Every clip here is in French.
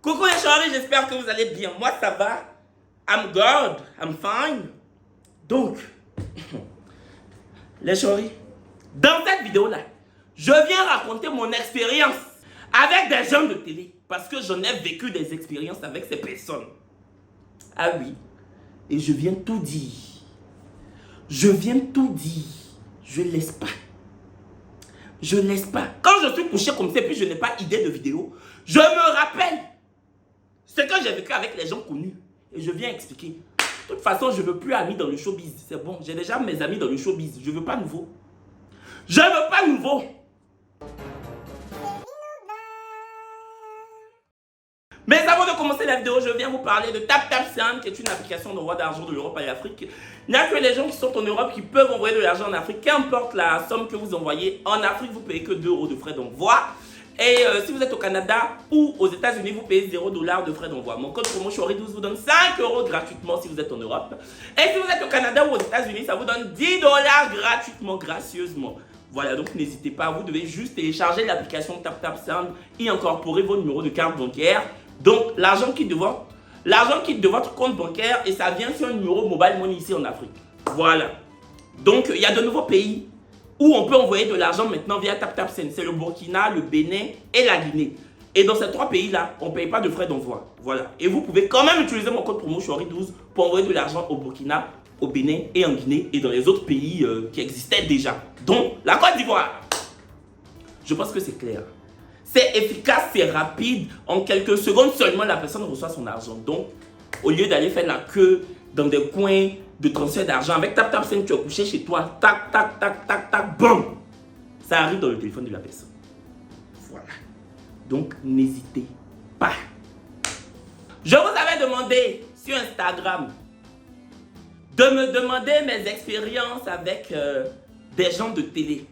Coucou les chéris, j'espère que vous allez bien. Moi ça va. I'm good, I'm fine. Donc, les chéris, dans cette vidéo-là, je viens raconter mon expérience avec des gens de télé. Parce que j'en ai vécu des expériences avec ces personnes. Ah oui. Et je viens tout dire. Je viens tout dire. Je laisse pas. Je laisse pas. Quand je suis couché comme ça, puis je n'ai pas idée de vidéo, je me rappelle ce que j'ai vécu avec les gens connus. Et je viens expliquer. De toute façon, je ne veux plus amis dans le showbiz. C'est bon, j'ai déjà mes amis dans le showbiz. Je ne veux pas nouveau. Je ne veux pas nouveau. Mais avant de commencer la vidéo, je viens vous parler de TapTapSend, qui est une application d'envoi d'argent de l'Europe à l'Afrique. Il n'y a que les gens qui sont en Europe qui peuvent envoyer de l'argent en Afrique. Qu'importe la somme que vous envoyez, en Afrique, vous payez que 2 € de frais d'envoi. Et si vous êtes au Canada ou aux États-Unis, vous payez 0 $ de frais d'envoi. Mon code promo Chori12 vous donne 5 € gratuitement si vous êtes en Europe. Et si vous êtes au Canada ou aux États-Unis, ça vous donne 10 $ gratuitement, gracieusement. Voilà, donc n'hésitez pas, vous devez juste télécharger l'application TapTapSend et incorporer vos numéros de carte bancaire. Donc, l'argent quitte de votre compte bancaire et ça vient sur un numéro mobile money ici en Afrique. Voilà. Donc, il y a de nouveaux pays où on peut envoyer de l'argent maintenant via TapTapSend. C'est le Burkina, le Bénin et la Guinée. Et dans ces 3 pays-là, on ne paye pas de frais d'envoi. Voilà. Et vous pouvez quand même utiliser mon code promo Chori12 pour envoyer de l'argent au Burkina, au Bénin et en Guinée et dans les autres pays qui existaient déjà. Donc, la Côte d'Ivoire. Je pense que c'est clair. C'est efficace, c'est rapide. En quelques secondes seulement, la personne reçoit son argent. Donc, au lieu d'aller faire la queue dans des coins de transfert d'argent, avec TapTapSend, tu es couché chez toi, tac, tac, tac, tac, tac, bam, ça arrive dans le téléphone de la personne. Voilà. Donc, n'hésitez pas. Je vous avais demandé sur Instagram de me demander mes expériences avec des gens de télé.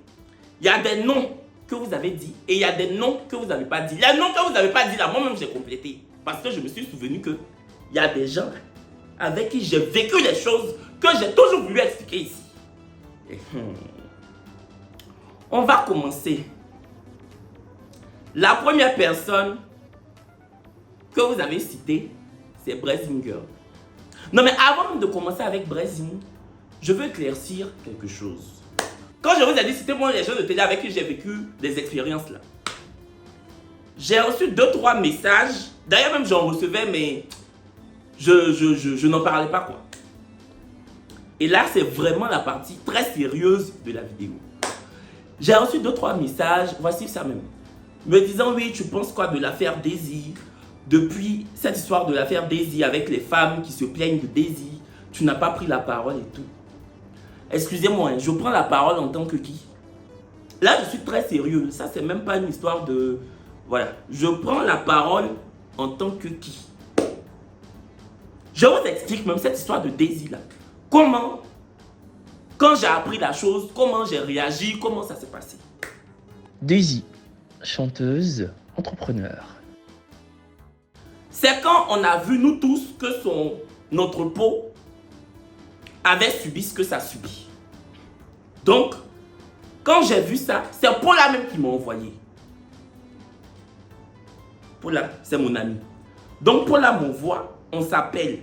Il y a des noms que vous avez dit et il y a des noms que vous n'avez pas dit. Les noms que vous n'avez pas dit là, moi-même j'ai complété. Parce que je me suis souvenu que il y a des gens avec qui j'ai vécu les choses que j'ai toujours voulu expliquer ici. On va commencer. La première personne que vous avez citée, c'est Brezin Girl. Non mais avant de commencer avec Brezin, je veux éclaircir quelque chose. Quand je vous ai dit, citez-moi les gens de télé avec qui j'ai vécu des expériences là. J'ai reçu 2-3 messages. D'ailleurs même j'en recevais mais je n'en parlais pas quoi. Et là c'est vraiment la partie très sérieuse de la vidéo. J'ai reçu 2-3 messages, voici ça même. Me disant oui tu penses quoi de l'affaire Daisy? Depuis cette histoire de l'affaire Daisy avec les femmes qui se plaignent de Daisy, tu n'as pas pris la parole et tout. Excusez-moi, je prends la parole en tant que qui? Là, je suis très sérieux. Ça, c'est même pas une histoire de... Voilà. Je prends la parole en tant que qui? Je vous explique même cette histoire de Daisy là. Comment, quand j'ai appris la chose, comment j'ai réagi, comment ça s'est passé. Daisy, chanteuse, entrepreneur. C'est quand on a vu, nous tous, que son entrepôt avait subi ce que ça subit. Donc, quand j'ai vu ça, c'est Paula même qui m'a envoyé. Paula, c'est mon ami. Donc, Paula m'envoie, on s'appelle.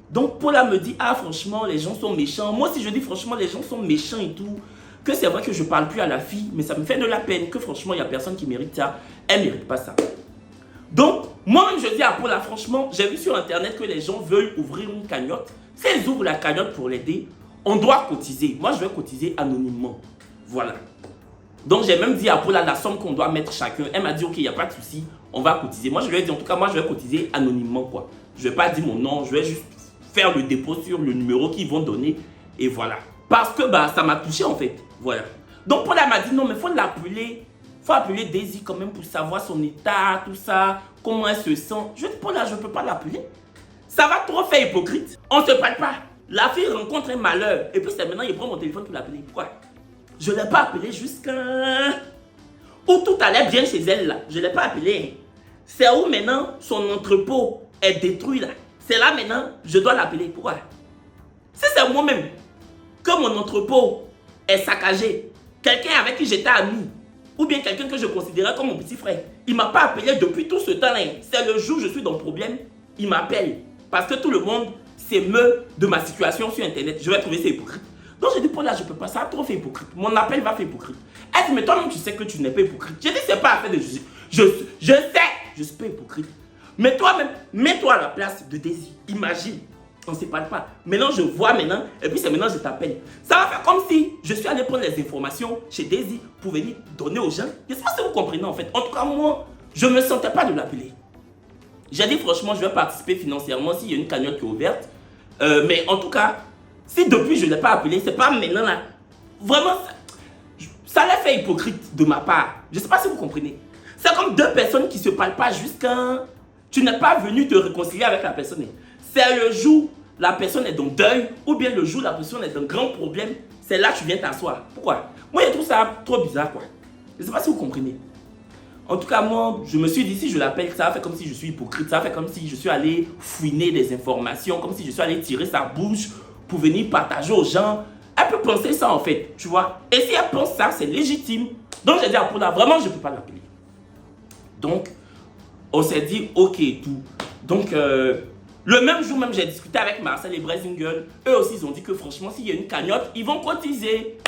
Donc, Paula me dit, ah franchement, les gens sont méchants. Moi aussi, je dis franchement, les gens sont méchants et tout. Que c'est vrai que je ne parle plus à la fille, mais ça me fait de la peine. Que franchement, il n'y a personne qui mérite ça. Elle ne mérite pas ça. Donc, moi-même, je dis à Paula, franchement, j'ai vu sur Internet que les gens veulent ouvrir une cagnotte. Si elles ouvrent la cagnotte pour l'aider, on doit cotiser. Moi, je vais cotiser anonymement. Voilà. Donc, j'ai même dit à Paula la somme qu'on doit mettre chacun. Elle m'a dit, ok, il n'y a pas de souci, on va cotiser. Moi, je lui ai dit, en tout cas, moi, je vais cotiser anonymement, quoi. Je ne vais pas dire mon nom, je vais juste faire le dépôt sur le numéro qu'ils vont donner. Et voilà. Parce que, bah, ça m'a touché, en fait. Voilà. Donc, Paula m'a dit, non, mais il faut l'appeler. Il faut appeler Daisy quand même pour savoir son état, tout ça, comment elle se sent. Je dis, Paula, je ne peux pas l'appeler. Ça va trop faire hypocrite. On ne se parle pas. La fille rencontre un malheur. Et puis c'est maintenant, il prend mon téléphone pour l'appeler. Pourquoi? Je ne l'ai pas appelé jusqu'à... Où tout allait bien chez elle là. Je ne l'ai pas appelé. C'est où maintenant son entrepôt est détruit là. C'est là maintenant, je dois l'appeler. Pourquoi? Si c'est moi-même que mon entrepôt est saccagé, quelqu'un avec qui j'étais ami ou bien quelqu'un que je considérais comme mon petit frère. Il ne m'a pas appelé depuis tout ce temps-là. C'est le jour où je suis dans le problème, il m'appelle. Parce que tout le monde s'émeut de ma situation sur Internet. Je vais trouver ça hypocrite. Donc j'ai dit, Paul, là, je ne peux pas, ça a trop fait hypocrite. Mon appel va faire hypocrite. Elle dit, mais toi-même, tu sais que tu n'es pas hypocrite. J'ai dit, c'est pas affaire de juger. Je sais, je ne suis pas hypocrite. Mais toi-même, mets-toi à la place de Daisy. Imagine, on ne se parle pas. Maintenant, je vois maintenant, et puis c'est maintenant je t'appelle. Ça va faire comme si je suis allé prendre les informations chez Daisy pour venir donner aux gens. Je ne sais pas si vous comprenez en fait. En tout cas, moi, je ne me sentais pas de l'appeler. J'ai dit franchement, je vais participer financièrement s'il y a une cagnotte qui est ouverte. Mais en tout cas, si depuis je ne l'ai pas appelé, c'est pas maintenant là. Vraiment, ça l'a fait hypocrite de ma part. Je ne sais pas si vous comprenez. C'est comme deux personnes qui ne se parlent pas jusqu'à... Tu n'es pas venu te réconcilier avec la personne. C'est le jour où la personne est dans le deuil ou bien le jour où la personne est dans un grand problème. C'est là que tu viens t'asseoir. Pourquoi? Moi, je trouve ça trop bizarre, quoi. Je ne sais pas si vous comprenez. En tout cas, moi, je me suis dit, si je l'appelle, ça va faire comme si je suis hypocrite. Ça va faire comme si je suis allé fouiner des informations, comme si je suis allé tirer sa bouche pour venir partager aux gens. Elle peut penser ça, en fait, tu vois. Et si elle pense ça, c'est légitime. Donc, j'ai dit à Paula, vraiment, je ne peux pas l'appeler. Donc, on s'est dit, ok, tout. Donc, le même jour même, j'ai discuté avec Marcel et Brezingel. Eux aussi, ils ont dit que franchement, s'il y a une cagnotte, ils vont cotiser.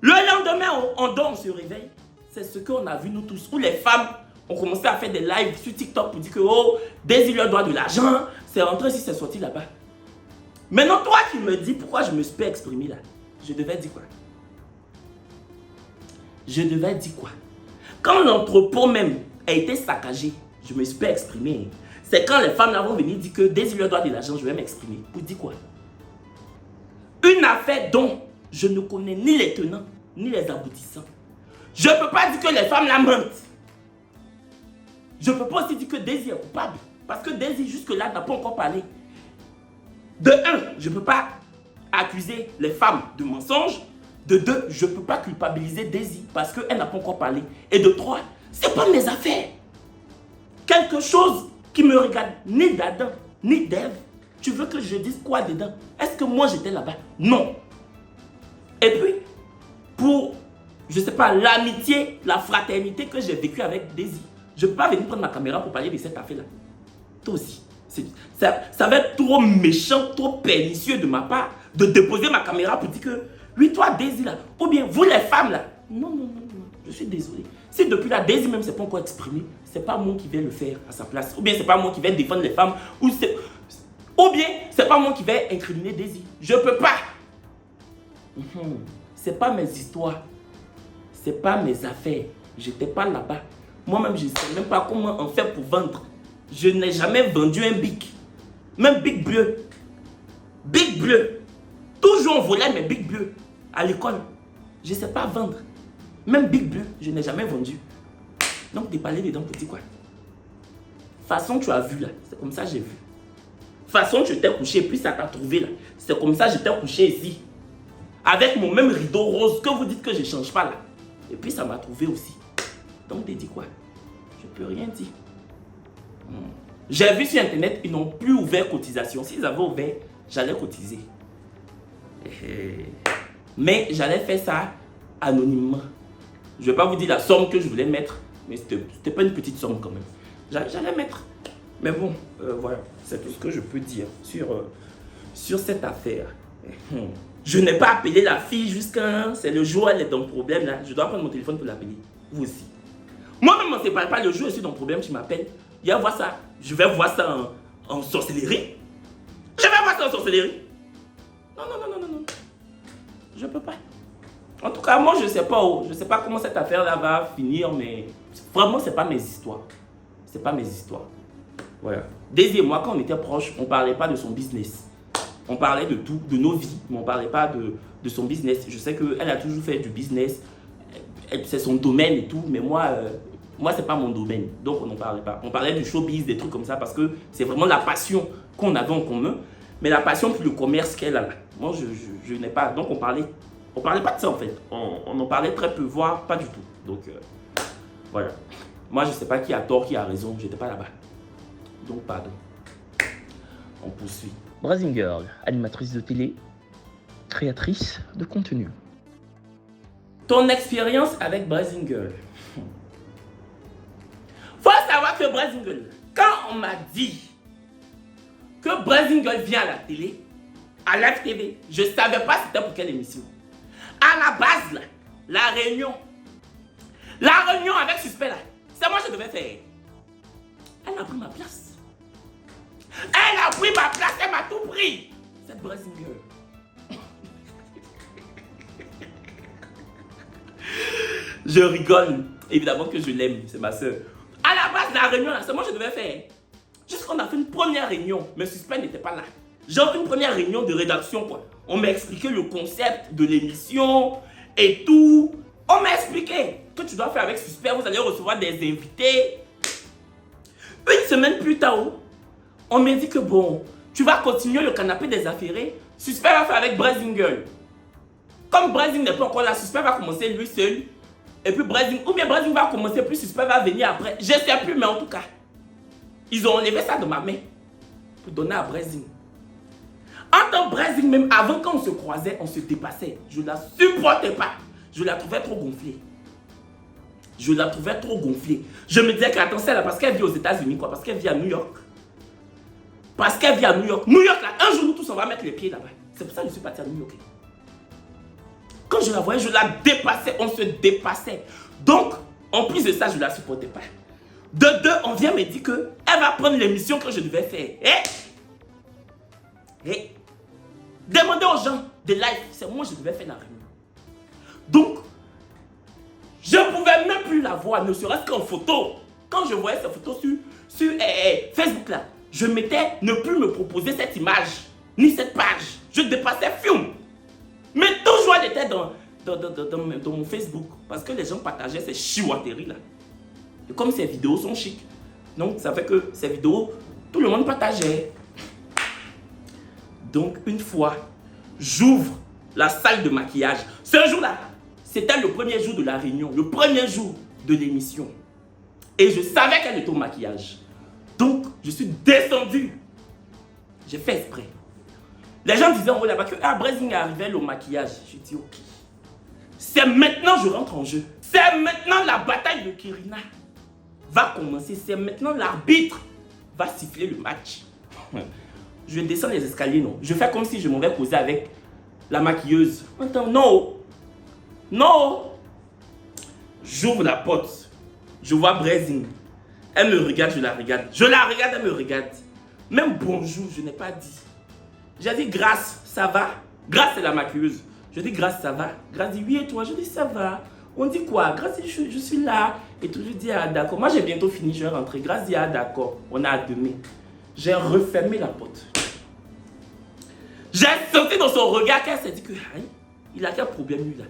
Le lendemain, on dort, on se réveille. C'est ce qu'on a vu nous tous. Où les femmes ont commencé à faire des lives sur TikTok pour dire que, oh, Daisy leur doit de l'argent. C'est rentré si c'est sorti là-bas. Maintenant, toi qui me dis pourquoi je me suis pas exprimé là, je devais dire quoi? Je devais dire quoi? Quand l'entrepôt même a été saccagé, je me suis pas exprimé. C'est quand les femmes là vont venir dire que Daisy leur doit de l'argent, je vais m'exprimer. Pour dire quoi? Une affaire dont je ne connais ni les tenants, ni les aboutissants. Je ne peux pas dire que les femmes la mentent. Je ne peux pas aussi dire que Daisy est coupable. Parce que Daisy, jusque-là, n'a pas encore parlé. De un, je ne peux pas accuser les femmes de mensonges. De deux, je ne peux pas culpabiliser Daisy parce qu'elle n'a pas encore parlé. Et de trois, ce n'est pas mes affaires. Quelque chose qui me regarde ni d'Adam, ni d'Ève. Tu veux que je dise quoi dedans? Est-ce que moi j'étais là-bas? Non. Et puis, pour, je ne sais pas, l'amitié, la fraternité que j'ai vécue avec Daisy, je ne peux pas venir prendre ma caméra pour parler de cette affaire-là. Toi aussi. Ça va être trop méchant, trop pernicieux de ma part de déposer ma caméra pour dire que, oui, toi, Daisy, là, ou bien vous, les femmes, là. Non, non, non, non, je suis désolé. Si depuis là, Daisy même ne s'est pas encore exprimé, ce n'est pas moi qui vais le faire à sa place. Ou bien ce n'est pas moi qui vais défendre les femmes. Ou bien ce n'est pas moi qui vais incriminer Daisy. Je ne peux pas. Ce n'est pas mes histoires. Ce n'est pas mes affaires. Je n'étais pas là-bas. Moi-même, je ne sais même pas comment en faire pour vendre. Je n'ai jamais vendu un bic. Même bic bleu. Bic bleu. Toujours on volait mes bic bleus à l'école. Je ne sais pas vendre. Même bic bleu, je n'ai jamais vendu. Donc, tu parlé dedans pour dire quoi? Façon tu as vu là, c'est comme ça que j'ai vu. Façon tu t'es couché, puis ça t'a trouvé là. C'est comme ça que j'étais couché ici. Avec mon même rideau rose que vous dites que je ne change pas là. Et puis ça m'a trouvé aussi. Donc, tu dis quoi? Je ne peux rien dire. J'ai vu sur internet, ils n'ont plus ouvert cotisation. S'ils avaient ouvert, j'allais cotiser. Mais j'allais faire ça anonymement. Je ne vais pas vous dire la somme que je voulais mettre, mais ce n'était pas une petite somme quand même. J'allais mettre. Mais bon, voilà, c'est tout ce que je peux dire sur cette affaire. Je n'ai pas appelé la fille jusqu'à... C'est le jour où elle est dans le problème là. Je dois prendre mon téléphone pour l'appeler. Vous aussi. Moi-même, on ne se parle pas le jour où je suis dans le problème, tu m'appelles. Je vais voir ça en sorcellerie. Je vais voir ça en sorcellerie. Non, non, non, non, non, non. Je peux pas. En tout cas, moi, je sais pas où. Je sais pas comment cette affaire-là va finir, mais vraiment, c'est pas mes histoires. C'est pas mes histoires. Voilà. Daisy et moi, quand on était proches, on parlait pas de son business. On parlait de tout, de nos vies, mais on parlait pas de son business. Je sais qu'elle a toujours fait du business. C'est son domaine et tout, mais moi, c'est pas mon domaine. Donc, on n'en parlait pas. On parlait du showbiz, des trucs comme ça, parce que c'est vraiment la passion qu'on avait en commun. Mais la passion pour le commerce qu'elle a là, moi, je n'ai pas. Donc, on parlait pas de ça, en fait. On en parlait très peu, voire pas du tout. Donc, voilà. Moi, je ne sais pas qui a tort, qui a raison. Je n'étais pas là-bas. Donc, pardon. On poursuit. Brazingirl, animatrice de télé, créatrice de contenu. ton expérience avec Brazing Girl. Faut savoir que Brazing Girl, quand on m'a dit que Brazing Girl vient à la télé, à Live TV, je ne savais pas c'était pour quelle émission. À la base, là, la réunion avec Suspect, là, c'est moi que je devais faire. Elle a pris ma place. Elle a pris ma place, elle m'a tout pris. Cette Brazing Girl. Je rigole. Évidemment que je l'aime, c'est ma soeur. À la base, la réunion, là, c'est moi que je devais faire. Jusqu'on a fait une première réunion, mais Suspect n'était pas là. Genre une première réunion de rédaction, quoi. On m'a expliqué le concept de l'émission et tout. On m'a expliqué que tu dois faire avec Suspect, vous allez recevoir des invités. Une semaine plus tard, on m'a dit que bon, tu vas continuer le canapé des affairés. Suspect va faire avec Brazing Girl. Comme Brazing n'est pas encore là, Suspect va commencer lui seul. Et puis Brazing, ou bien Brazing va commencer, puis Suspect va venir après. Je ne sais plus, mais en tout cas, ils ont enlevé ça de ma main pour donner à Brazing. En tant que Brazing, même avant quand on se croisait, on se dépassait. Je ne la supportais pas. Je la trouvais trop gonflée. Je la trouvais trop gonflée. Je me disais qu'attends, c'est là parce qu'elle vit aux États-Unis, quoi. Parce qu'elle vit à New York. Parce qu'elle vit à New York. New York, là, un jour, nous tous, on va mettre les pieds là-bas. C'est pour ça que je suis parti à New York. Quand je la voyais, je la dépassais. On se dépassait. Donc, en plus de ça, je ne la supportais pas. De deux, on vient me dire qu'elle va prendre l'émission que je devais faire. Demandez aux gens de live, c'est moi je devais faire la réunion. Donc, je ne pouvais même plus la voir, ne serait-ce qu'en photo. Quand je voyais cette photo sur Facebook là, je mettais ne plus me proposer cette image, ni cette page. Je dépassais film. Mais toujours elle était dans mon Facebook. Parce que les gens partageaient ces chihuateries là. Et comme ces vidéos sont chic, donc ça fait que ces vidéos, tout le monde partageait. Donc, une fois, j'ouvre la salle de maquillage. Ce jour-là, c'était le premier jour de la réunion, le premier jour de l'émission. Et je savais qu'elle était au maquillage. Donc, je suis descendu. J'ai fait exprès. Les gens disaient en haut là-bas que Brazing arrivait au maquillage. Je dis ok. C'est maintenant que je rentre en jeu. C'est maintenant la bataille de Kirina va commencer. C'est maintenant l'arbitre va siffler le match. Je descends les escaliers, non. Je fais comme si je m'en vais causer avec la maquilleuse. Attends, non. Non. J'ouvre la porte. Je vois Brazing. Elle me regarde, je la regarde. Je la regarde, elle me regarde. Même bonjour, je n'ai pas dit. J'ai dit Grâce, ça va? Grâce, c'est la maquilleuse. Je dis Grâce, ça va? Grâce dit oui et toi? Je dis ça va. On dit quoi? Grâce dit je suis là. Et tout, je dis d'accord. Moi j'ai bientôt fini, je vais rentrer. Grâce dit d'accord. On a à demain. J'ai refermé la porte. J'ai senti dans son regard qu'elle s'est dit que il a quel problème lui là.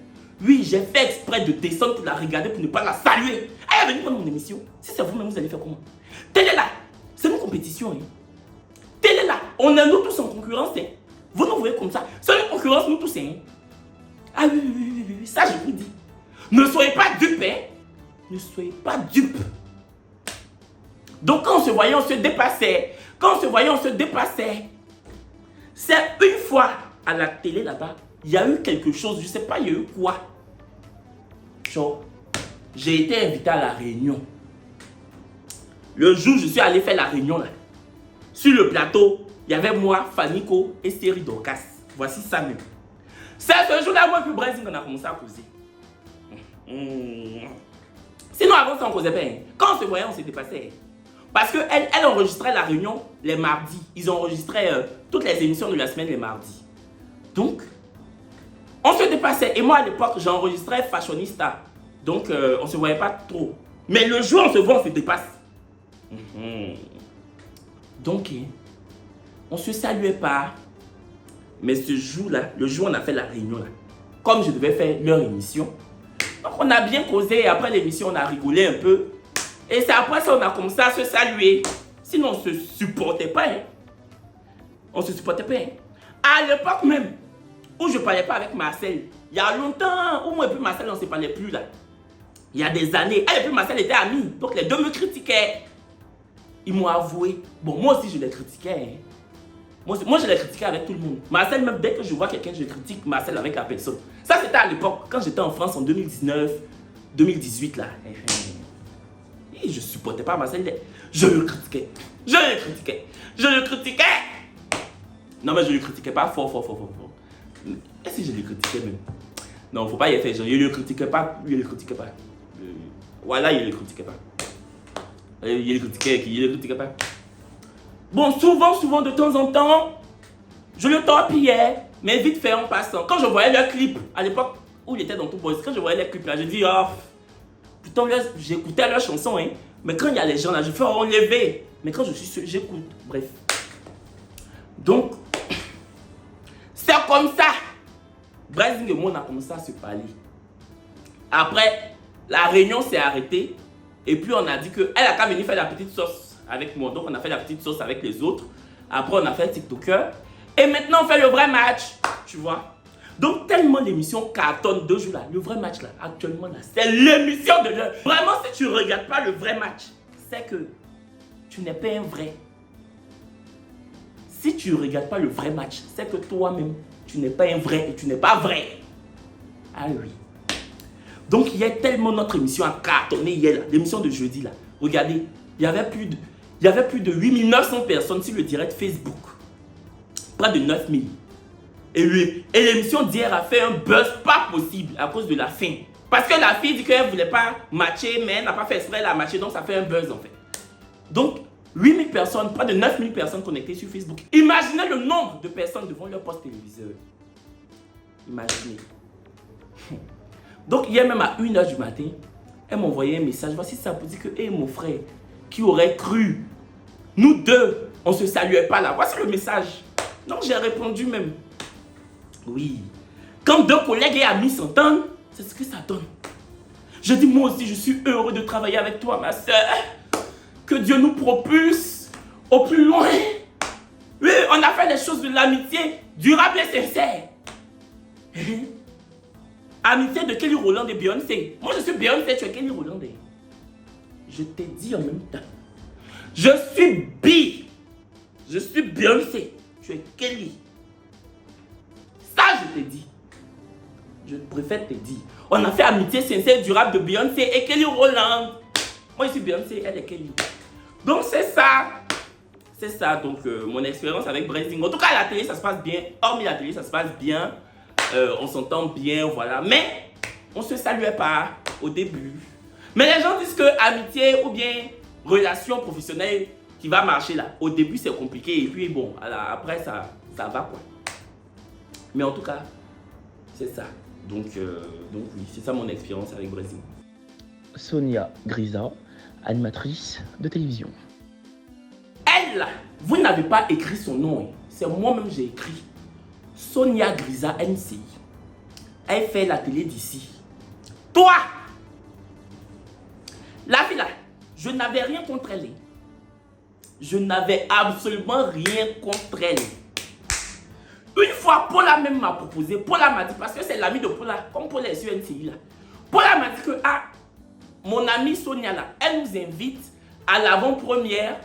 Oui, j'ai fait exprès de descendre pour la regarder pour ne pas la saluer. Elle est venue prendre mon émission. Si c'est vous-même, vous allez faire comment? Télé là, c'est une compétition. Télé là, on est nous tous en concurrence. Vous nous voyez comme ça. C'est une concurrence, nous tous. Ah oui, ça je vous dis. Ne soyez pas dupes. Ne soyez pas dupes. Donc quand on se voyait, on se dépassait. Quand on se voyait, on se dépassait. C'est une fois à la télé là-bas, il y a eu quelque chose, je ne sais pas, il y a eu quoi. Genre, j'ai été invité à la réunion. Le jour où je suis allé faire la réunion là, sur le plateau, il y avait moi, Fanico et Stérie Dorcas. Voici ça même. C'est ce jour-là, moi et Brazing, on a commencé à causer. Sinon, avant ça, on ne causait pas. Quand on se voyait, on se dépassait. Parce qu'elle enregistrait la réunion les mardis. Ils enregistraient toutes les émissions de la semaine les mardis. Donc, on se dépassait. Et moi, à l'époque, j'enregistrais Fashionista. Donc, on ne se voyait pas trop. Mais le jour où on se voit, on se dépasse. Donc, on ne se saluait pas. Mais ce jour-là, le jour où on a fait la réunion, là, comme je devais faire leur émission, donc on a bien causé. Et après l'émission, on a rigolé un peu. Et c'est après ça qu'on a commencé à se saluer. Sinon, on ne se supportait pas. On ne se supportait pas. À l'époque même, où je ne parlais pas avec Marcel, il y a longtemps, où moi et puis Marcel, on ne se parlait plus là. Il y a des années, elle et puis Marcel étaient amis. Donc les deux me critiquaient. Ils m'ont avoué. Bon, moi aussi, je les critiquais. Moi, je l'ai critiqué avec tout le monde. Marcel, même dès que je vois quelqu'un, je critique Marcel avec la personne. Ça, c'était à l'époque, quand j'étais en France en 2019, 2018, là. Et je supportais pas Marcel. Je le critiquais. Je le critiquais. Je le critiquais. Non, mais je le critiquais pas fort. Est-ce que je le critiquais même? Non, faut pas y faire. Je le critiquais pas. Je le critiquais pas. Voilà, il le critiquait pas. Il le critiquait pas. Bon, souvent, de temps en temps, je le torpillais, mais vite fait en passant. Quand je voyais leur clip, à l'époque où il était dans Tout Boys, quand je voyais les clips là, je dis, oh, putain, j'écoutais leurs chansons, hein. Mais quand il y a les gens là, je fais enlever. Mais quand je suis seul, j'écoute. Bref. Donc, c'est comme ça. Brazing et moi, on a commencé à se parler. Après, la réunion s'est arrêtée. Et puis, on a dit qu'elle a qu'à venir faire la petite sauce avec moi. Donc, on a fait la petite sauce avec les autres. Après, on a fait TikToker. Et maintenant, on fait le vrai match. Tu vois. Donc, tellement l'émission cartonne 2 jours là. Le vrai match là, actuellement là, c'est l'émission de l'heure. Vraiment, si tu ne regardes pas le vrai match, c'est que tu n'es pas un vrai. Si tu ne regardes pas le vrai match, c'est que toi-même, tu n'es pas un vrai et tu n'es pas vrai. Ah oui. Donc, il y a tellement notre émission à cartonner hier, l'émission de jeudi là. Regardez, il y avait plus de 8900 personnes sur le direct Facebook. Près de 9000. Et l'émission d'hier a fait un buzz pas possible à cause de la fin. Parce que la fille dit qu'elle ne voulait pas matcher, mais elle n'a pas fait exprès, elle a matché, donc ça fait un buzz en fait. Donc, 8000 personnes, près de 9000 personnes connectées sur Facebook. Imaginez le nombre de personnes devant leur poste téléviseur. Imaginez. Donc, hier même à 1h du matin, elle m'a envoyé un message. Voici ça pour dire que, hé mon frère, qui aurait cru? Nous deux, on ne se saluait pas là. Voici le message. Donc, j'ai répondu même. Oui. Quand deux collègues et amis s'entendent, c'est ce que ça donne. Je dis, moi aussi, je suis heureux de travailler avec toi, ma soeur. Que Dieu nous propulse au plus loin. Oui, on a fait les choses de l'amitié durable et sincère. Amitié de Kelly Rowland et Beyoncé. Moi, je suis Beyoncé, tu es Kelly Rowland. Je t'ai dit en même temps. Je suis Beyoncé, tu es Kelly. Ça, je t'ai dit. Je préfère te dire. On a fait amitié sincère durable de Beyoncé et Kelly Rowland. Moi, je suis Beyoncé, elle est Kelly. Donc, c'est ça. C'est ça, donc, mon expérience avec Brazing. En tout cas, à la télé, ça se passe bien. Hormis la télé, ça se passe bien. On s'entend bien, voilà. Mais, on ne se saluait pas au début. Mais les gens disent que amitié ou bien relation professionnelle qui va marcher là. Au début, c'est compliqué. Et puis, bon, après, ça va quoi. Mais en tout cas, c'est ça. Donc oui, c'est ça mon expérience avec Brazing. Sonia Grisa, animatrice de télévision. Elle, vous n'avez pas écrit son nom. C'est moi-même j'ai écrit. Sonia Grisa NCI. Elle fait la télé d'ici. Toi, la fille là, je n'avais rien contre elle. Je n'avais absolument rien contre elle. Une fois, Paula même m'a proposé. Paula m'a dit, parce que c'est l'ami de Paula, comme Paula est sur NCI là. Paula m'a dit que, mon amie Sonia là, elle nous invite à l'avant-première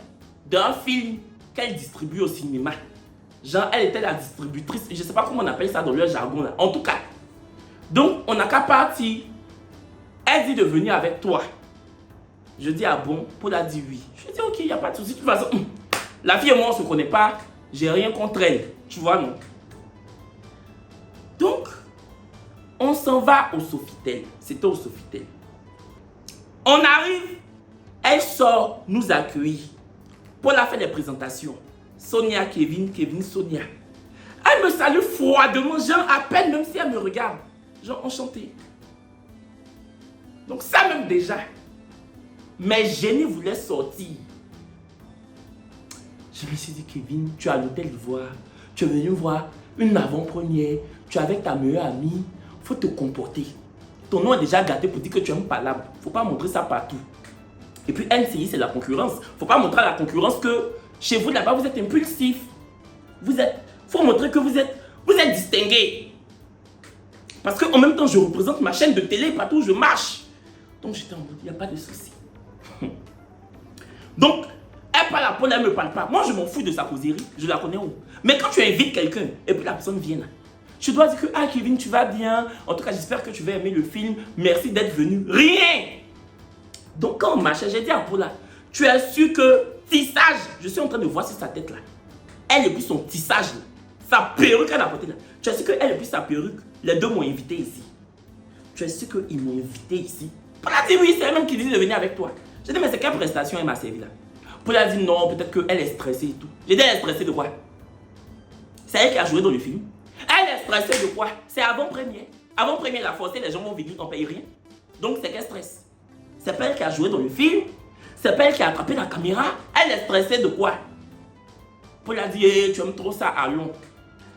d'un film qu'elle distribue au cinéma. Genre, elle était la distributrice. Je ne sais pas comment on appelle ça dans leur jargon là. En tout cas. Donc, on n'a qu'à partir. Elle dit de venir avec toi. Je dis, ah bon? Paula dit oui. Je dis, ok, il n'y a pas de souci. De toute façon, la fille et moi, on ne se connaît pas. J'ai rien contre elle. Tu vois, non? Donc, on s'en va au Sofitel. C'était au Sofitel. On arrive. Elle sort nous accueillir. Paula fait des présentations. Sonia, Kevin, Sonia. Elle me salue froidement, genre à peine, même si elle me regarde. Genre enchanté. Donc ça même déjà. Mais Jenny voulait sortir. Je me suis dit, Kevin, tu es à l'hôtel d'Ivoire. Tu es venu voir une avant-première. Tu es avec ta meilleure amie. Il faut te comporter. Ton nom est déjà gâté pour dire que tu es un palabre. Il ne faut pas montrer ça partout. Et puis NCI, c'est la concurrence. Il ne faut pas montrer à la concurrence que chez vous là-bas, vous êtes impulsif. Il faut montrer que vous êtes distingué. Parce qu'en même temps, je représente ma chaîne de télé partout où je marche. Donc j'étais en mode, il n'y a pas de souci. Donc, Elle parle à Paul, elle ne me parle pas. Moi, je m'en fous de sa causerie. Je la connais où. Mais quand tu invites quelqu'un et puis la personne vient là, tu dois dire que, ah Kevin, tu vas bien. En tout cas, j'espère que tu vas aimer le film. Merci d'être venu. Rien. Donc, quand on marchait, j'ai dit à Paula, tu es sûr que tissage, je suis en train de voir sur sa tête là. Elle et puis son tissage là. Sa perruque à la portée là. Tu es sûr qu'elle et puis sa perruque, les deux m'ont invité ici. Tu es sûr qu'ils m'ont invité ici. Paula a dit oui, c'est elle-même qui dit de venir avec toi. J'ai dit, mais c'est quelle prestation elle m'a servi là? Paula a dit non, peut-être qu'elle est stressée et tout. J'ai dit, elle est stressée de quoi? C'est elle qui a joué dans le film. Elle est stressée de quoi? C'est avant-première. Avant-première, la forcée, les gens vont venir, on paye rien. Donc c'est qu'elle stresse. C'est pas elle qui a joué dans le film. C'est pas elle qui a attrapé la caméra. Elle est stressée de quoi? Paul a dit, hey, tu aimes trop ça, allons.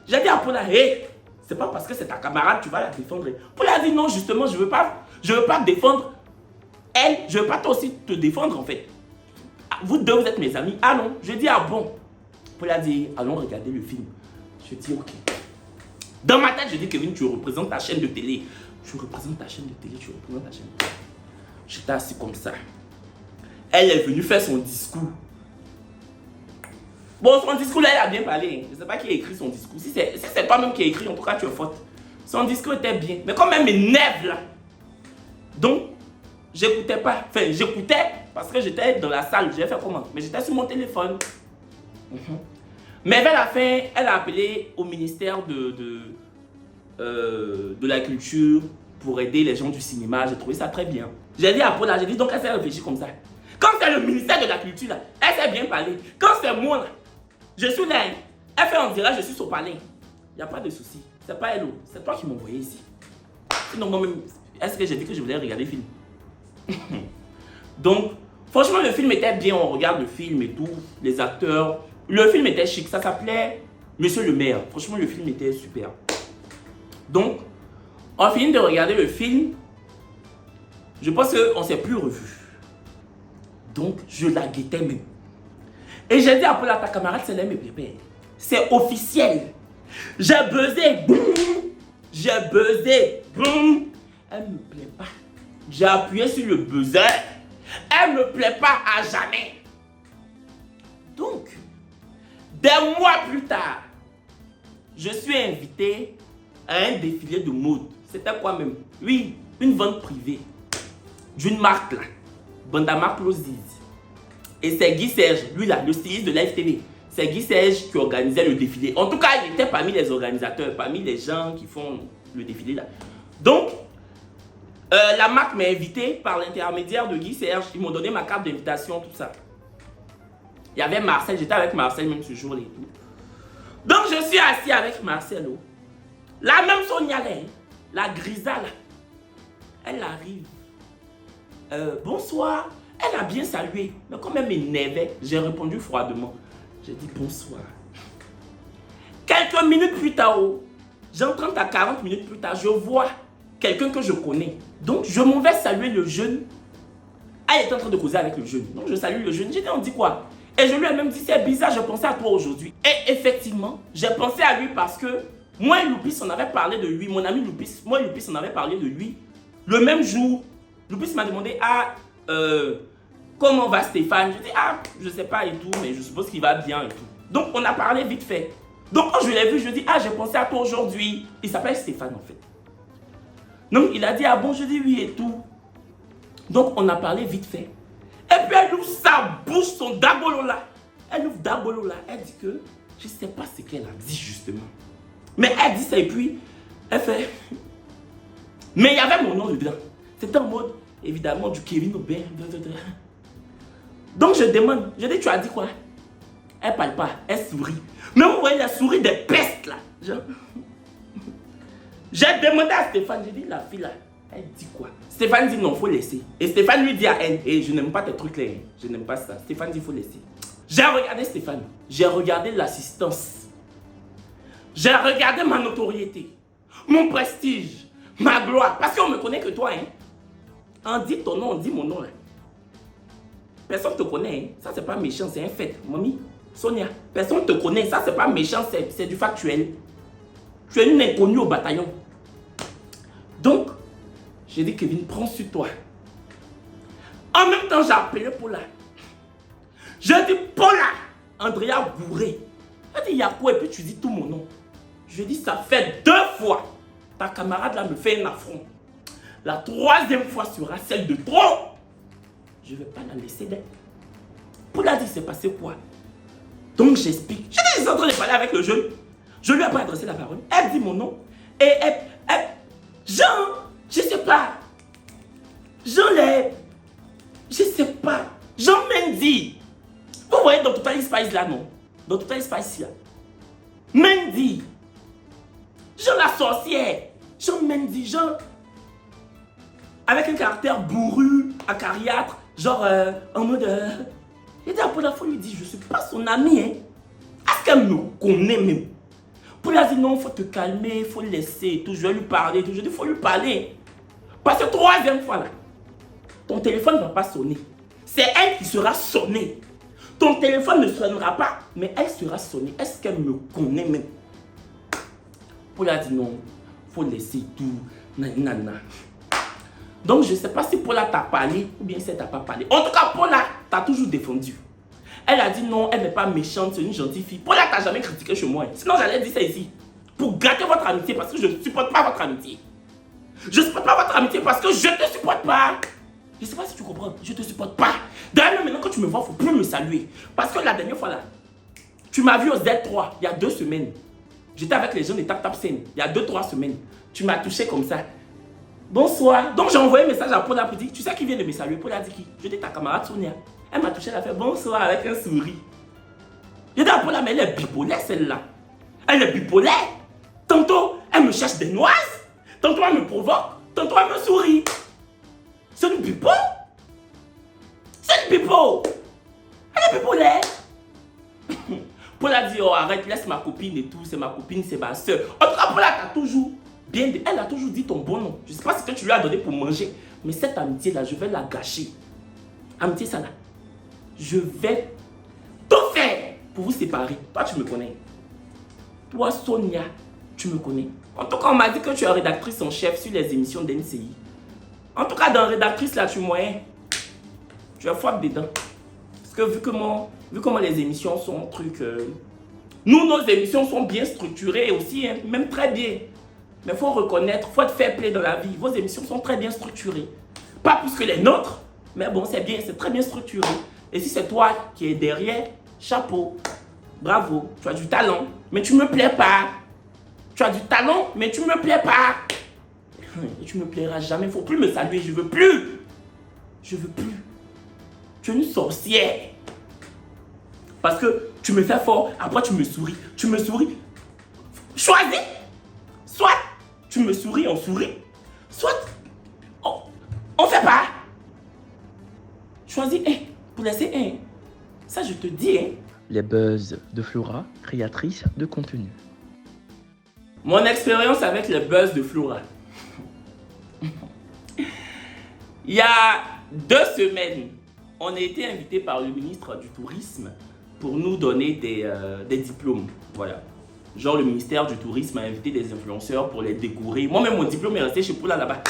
J'ai dit à Paul, hey, c'est pas parce que c'est ta camarade, tu vas la défendre. Paul a dit, non, justement, je veux pas défendre elle. Je veux pas toi aussi te défendre, en fait. Vous deux, vous êtes mes amis. Allons. Je dis, ah bon. Paul a dit, allons regarder le film. Je dis, ok. Dans ma tête, je dis, Kevin, tu représentes ta chaîne de télé. Tu représentes ta chaîne de télé, tu représentes ta chaîne de télé. J'étais assis comme ça. Elle est venue faire son discours. Bon, son discours, là, elle a bien parlé. Je ne sais pas qui a écrit son discours. Si c'est toi-même qui a écrit, en tout cas, tu es faute. Son discours était bien. Mais quand même, mes nerfs, là. Donc, j'écoutais pas. Enfin, j'écoutais parce que j'étais dans la salle. J'ai fait comment? Mais j'étais sur mon téléphone. Mais vers la fin, elle a appelé au ministère de la culture pour aider les gens du cinéma. J'ai trouvé ça très bien. J'ai dit à Paula, j'ai dit donc elle s'est réfléchie comme ça. Quand c'est le ministère de la culture, là, elle s'est bien parlé. Quand c'est moi, là, je suis là. Elle fait en direct, je suis au palais. Il n'y a pas de souci. C'est pas elle, c'est toi qui m'as envoyé ici. Sinon, moi-même, est-ce que j'ai dit que je voulais regarder le film? Donc, franchement, le film était bien. On regarde le film et tout. Les acteurs. Le film était chic. Ça s'appelait Monsieur le maire. Franchement, le film était super. Donc, on finit de regarder le film. Je pense qu'on ne s'est plus revus. Donc, je la guettais même. Et j'ai dit à Paula, ta camarade, c'est l'aime pépé. C'est officiel. J'ai buzzé. Boum. J'ai buzzé. Boum. Elle ne me plaît pas. J'ai appuyé sur le buzzer. Elle ne me plaît pas à jamais. Donc, des mois plus tard, je suis invité à un défilé de mode. C'était quoi même? Oui, une vente privée d'une marque là. Bandama Plosiz. Et c'est Guy Serge, lui là, le styliste de l'AFTV. C'est Guy Serge qui organisait le défilé. En tout cas, il était parmi les organisateurs, parmi les gens qui font le défilé là. Donc, la marque m'a invité par l'intermédiaire de Guy Serge. Ils m'ont donné ma carte d'invitation, tout ça. Il y avait Marcel, j'étais avec Marcel même ce jour-là et tout. Donc, je suis assis avec Marcelo. La même Sonia là, la Grisa là, elle arrive. Bonsoir. Elle a bien salué, mais quand même m'énervait, j'ai répondu froidement. J'ai dit bonsoir. Quelques minutes plus tard, genre 30 à 40 minutes plus tard, je vois quelqu'un que je connais. Donc, je m'en vais saluer le jeune. Elle était en train de causer avec le jeune. Donc, je salue le jeune. J'ai dit, on dit quoi? Et je lui ai même dit, c'est bizarre, je pensais à toi aujourd'hui. Et effectivement, j'ai pensé à lui parce que moi et Loupis, on avait parlé de lui. Mon ami Loupis, moi et Loupis, on avait parlé de lui. Le même jour, Loupis m'a demandé, comment va Stéphane? Je dis, je sais pas et tout, mais je suppose qu'il va bien et tout. Donc, on a parlé vite fait. Donc, quand je l'ai vu, je dis, j'ai pensé à toi aujourd'hui. Il s'appelle Stéphane, en fait. Donc, il a dit, bon, je dis oui et tout. Donc, on a parlé vite fait. Et puis, elle ouvre sa bouche, son dabolo là. Elle ouvre dabolo là. Elle dit que, je sais pas ce qu'elle a dit justement. Mais elle dit ça et puis, elle fait. Mais il y avait mon nom dedans. C'était en mode, évidemment, du Kevin Aubin. Donc je demande, je dis, tu as dit quoi? Elle parle pas, elle sourit. Mais vous voyez la souris des pestes là. J'ai demandé à Stéphane, j'ai dit, la fille là, elle dit quoi? Stéphane dit non, il faut laisser. Et Stéphane lui dit à elle, et je n'aime pas tes trucs là, je n'aime pas ça. Stéphane dit, il faut laisser. J'ai regardé Stéphane, j'ai regardé l'assistance. J'ai regardé ma notoriété, mon prestige, ma gloire. Parce qu'on me connaît que toi, hein. On dit ton nom, on dit mon nom là. Personne ne te connaît, hein. Ça c'est pas méchant, c'est un fait. Mamie, Sonia, personne ne te connaît, ça c'est pas méchant, c'est du factuel. Tu es une inconnue au bataillon. Donc, j'ai dit, Kevin, prends sur toi. En même temps, j'ai appelé Paula. Je dis Paula. Andrea bourré. Elle dit Yako et puis tu dis tout mon nom. Je dis ça fait 2 fois. Ta camarade là me fait un affront. La 3e fois sera celle de trop. Je ne vais pas la laisser d'être. Paula dit c'est passé quoi? Donc j'explique. Je dis en train de parler avec le jeune. Je lui ai pas adressé la parole. Elle dit mon nom. Et Jean, je sais pas. Jean Leb. Je sais pas. Jean Mendy. Vous voyez dans Total Spice là, non? Dans Total Spice là. Mendy. Jean la sorcière. Jean Mendy. Jean. Avec un caractère bourru, acariâtre. Genre en mode. Il dit à Paula, faut lui dire, je suis pas son ami. Hein. Est-ce qu'elle me connaît même? Paula dit non, faut te calmer, faut le laisser et tout. Je vais lui parler. Tout. Je dis, faut lui parler. Parce que 3e fois là, ton téléphone ne va pas sonner. C'est elle qui sera sonnée. Ton téléphone ne sonnera pas, mais elle sera sonnée. Est-ce qu'elle me connaît même? Paula dit non, faut laisser tout. Nanana. Donc je ne sais pas si Paula t'a parlé ou bien si elle t'a pas parlé. En tout cas, Paula t'a toujours défendu. Elle a dit non, elle n'est pas méchante, c'est une gentille fille. Paula t'a jamais critiqué chez moi. Sinon j'allais dire ça ici. Pour gâter votre amitié parce que je ne supporte pas votre amitié. Je ne supporte pas votre amitié parce que je ne te supporte pas. Je ne sais pas si tu comprends. Je ne te supporte pas. D'ailleurs, maintenant quand tu me vois, il ne faut plus me saluer. Parce que la dernière fois là, tu m'as vu au Z3 il y a 2 semaines. J'étais avec les gens de Tap Tap Scène il y a 2-3 semaines. Tu m'as touché comme ça. Bonsoir. Donc j'ai envoyé un message à Paula pour dire, tu sais qui vient de me saluer? Paula a dit qui? Je dis ta camarade Sonia. Elle m'a touché, elle a fait bonsoir avec un sourire. Je dis à Paula, mais elle est bipolaire celle-là. Elle est bipolaire. Tantôt, elle me cherche des noises. Tantôt, elle me provoque. Tantôt, elle me sourit. C'est une bipo. C'est une bipo. Elle est bipolaire. Paula dit, oh arrête, laisse ma copine et tout. C'est ma copine, c'est ma soeur. En tout cas, Paula t'a toujours... Elle a toujours dit ton bon nom. Je ne sais pas ce que tu lui as donné pour manger. Mais cette amitié-là, je vais la gâcher. Amitié, ça là. Je vais tout faire pour vous séparer. Toi, tu me connais. Toi, Sonia, tu me connais. En tout cas, on m'a dit que tu es rédactrice en chef sur les émissions d'NCI. En tout cas, dans rédactrice, là, tu es moyen. Tu as froid dedans. Parce que vu comment les émissions sont truc... Nous, nos émissions sont bien structurées aussi, hein, même très bien. Mais il faut reconnaître, il faut être fair play dans la vie. Vos émissions sont très bien structurées. Pas plus que les nôtres, mais bon, c'est bien, c'est très bien structuré. Et si c'est toi qui es derrière, chapeau, bravo, tu as du talent, mais tu ne me plais pas. Tu as du talent, mais tu ne me plais pas. Et tu ne me plairas jamais, il ne faut plus me saluer, je ne veux plus. Je ne veux plus. Tu es une sorcière. Parce que tu me fais fort, après tu me souris. Tu me souris. Choisis. Soit tu me souris, on sourit. Soit on fait pas. Choisis un pour laisser un. Ça, je te dis. Hein. Les buzz de Flora, créatrice de contenu. Mon expérience avec les buzz de Flora. Il y a 2 semaines, on a été invité par le ministre du Tourisme pour nous donner des diplômes. Voilà. Genre le ministère du Tourisme a invité des influenceurs pour les décorer. Moi-même, mon diplôme est resté chez Paula là-bas.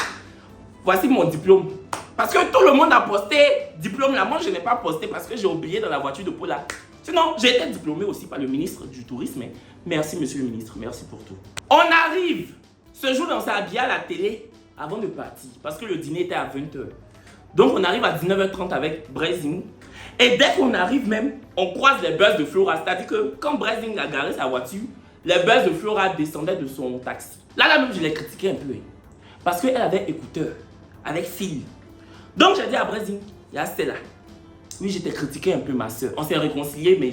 Voici mon diplôme. Parce que tout le monde a posté diplôme là. Moi, je n'ai pas posté parce que j'ai oublié dans la voiture de Paula. Sinon, j'ai été diplômé aussi par le ministre du Tourisme. Merci, monsieur le ministre. Merci pour tout. On arrive. Ce jour, on s'est habillé à la télé avant de partir. Parce que le dîner était à 20h. Donc, on arrive à 19h30 avec Brezing. Et dès qu'on arrive même, on croise les buzz de Flora. C'est-à-dire que quand Brezing a garé sa voiture, les buzz de Flora descendaient de son taxi. Là même, je l'ai critiqué un peu. Parce qu'elle avait écouteur, avec fil. Donc, j'ai dit à Brezing, il y a celle-là. Oui, je t'ai critiqué un peu, ma soeur. On s'est réconciliés, mais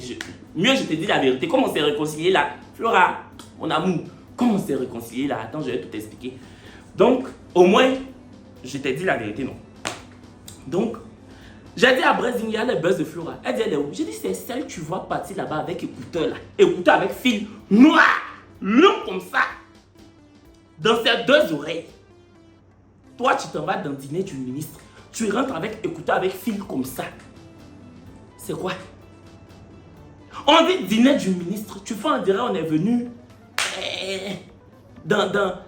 mieux, je t'ai dit la vérité. Comment on s'est réconciliés là? Flora, mon amour, comment on s'est réconciliés là? Attends, je vais tout expliquer. Donc, au moins, je t'ai dit la vérité, non? Donc, j'ai dit à Brezing, il y a les buzz de Flora. Elle dit, elle est où? J'ai dit, c'est celle que tu vois partir là-bas avec écouteur là. Écouteur avec fil noir, long comme ça, dans ses 2 oreilles. Toi, tu t'en vas dans le dîner du ministre. Tu rentres avec écouteur avec fil comme ça. C'est quoi? On dit dîner du ministre. Tu fais, on dirait, on est venu dans